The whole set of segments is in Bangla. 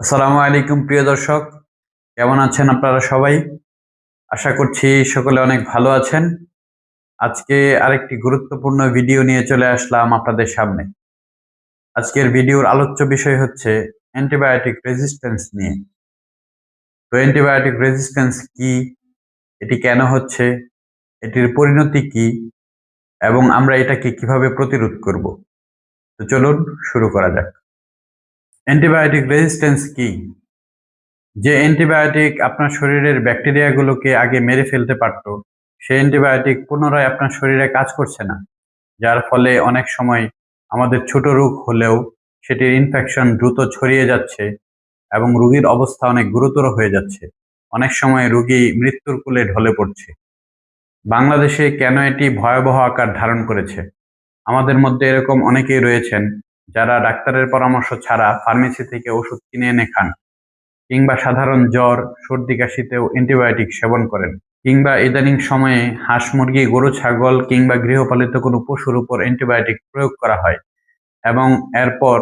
আসসালামু আলাইকুম প্রিয় দর্শক, কেমন আছেন আপনারা সবাই? আশা করছি সকলে অনেক ভালো আছেন। আজকে আরেকটি গুরুত্বপূর্ণ ভিডিও নিয়ে চলে আসলাম আপনাদের সামনে। আজকের ভিডিওর আলোচ্য বিষয় হচ্ছে অ্যান্টিবায়োটিক রেজিস্ট্যান্স নিয়ে। তো অ্যান্টিবায়োটিক রেজিস্ট্যান্স কি? এটি কেন হচ্ছে? এটির পরিণতি কি? এবং আমরা এটাকে কিভাবে প্রতিরোধ করব? তো চলুন শুরু করা যাক। অ্যান্টিবায়োটিক রেজিস্ট্যান্স কি? যে অ্যান্টিবায়োটিক আপনার শরীরের ব্যাকটেরিয়াগুলোকে আগে মেরে ফেলতে পারত, সেই অ্যান্টিবায়োটিক পুনরায় আপনার শরীরে কাজ করছে না। যার ফলে অনেক সময় আমাদের ছোট রোগ হলেও সেটির ইনফেকশন দ্রুত ছড়িয়ে যাচ্ছে এবং রোগীর অবস্থা অনেক গুরুতর হয়ে যাচ্ছে। অনেক সময় রোগী মৃত্যুর কোলে ঢলে পড়ছে। বাংলাদেশে কেন এটি ভয়াবহ আকার ধারণ করেছে? আমাদের মধ্যে এরকম অনেকেই রয়েছেন যারা ডাক্তারের পরামর্শ ছাড়া ফার্মেসি থেকে ওষুধ কিনে এনে খান, কিংবা সাধারণ জ্বর, সর্দি কাশিতেও অ্যান্টিবায়োটিক সেবন করেন, কিংবা ইদানিং সময়ে হাঁস, মুরগি, গরু, ছাগল কিংবা গৃহপালিত কোনো পশুর উপর অ্যান্টিবায়োটিক প্রয়োগ করা হয় এবং এরপর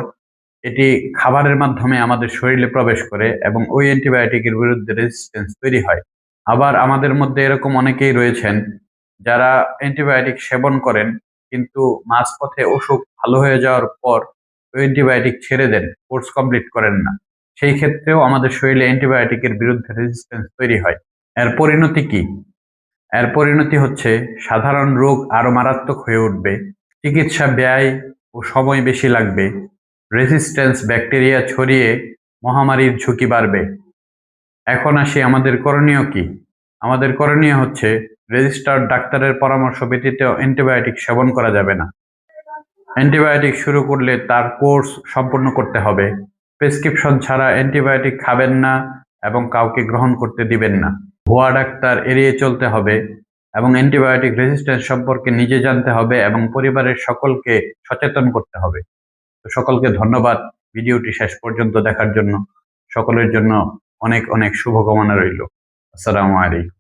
এটি খাবারের মাধ্যমে আমাদের শরীরে প্রবেশ করে এবং ওই অ্যান্টিবায়োটিকের বিরুদ্ধে রেজিস্ট্যান্স তৈরি হয়। আবার আমাদের মধ্যে এরকম অনেকেই রয়েছেন যারা অ্যান্টিবায়োটিক সেবন করেন, কিন্তু মাঝপথে অসুখ ভালো হয়ে যাওয়ার পর ওই অ্যান্টিবায়োটিক ছেড়ে দেন, কোর্স কমপ্লিট করেন না। সেই ক্ষেত্রেও আমাদের শরীরে অ্যান্টিবায়োটিকের বিরুদ্ধে রেজিস্ট্যান্স তৈরি হয়। এর পরিণতি কি? এর পরিণতি হচ্ছে সাধারণ রোগ আরো মারাত্মক হয়ে উঠবে, চিকিৎসা ব্যয় ও সময় বেশি লাগবে, রেজিস্ট্যান্স ব্যাকটেরিয়া ছড়িয়ে মহামারীর ঝুঁকি বাড়বে। এখন আসি আমাদের করণীয় কি? আমাদের করণীয় হচ্ছে রেজিস্টার্ড ডাক্তারের পরামর্শ ব্যতীত অ্যান্টিবায়োটিক সেবন করা যাবে না। অ্যান্টিবায়োটিক শুরু করলে তার কোর্স সম্পূর্ণ করতে হবে। প্রেসক্রিপশন ছাড়া অ্যান্টিবায়োটিক খাবেন না এবং কাউকে গ্রহণ করতে দিবেন না। ভুয়া ডাক্তার এড়িয়ে চলতে হবে এবং অ্যান্টিবায়োটিক রেজিস্ট্যান্স সম্পর্কে নিজে জানতে হবে এবং পরিবারের সকলকে সচেতন করতে হবে। তো সকলকে ধন্যবাদ ভিডিওটি শেষ পর্যন্ত দেখার জন্য। সকলের জন্য অনেক অনেক শুভকামনা রইল। আসসালামু আলাইকুম।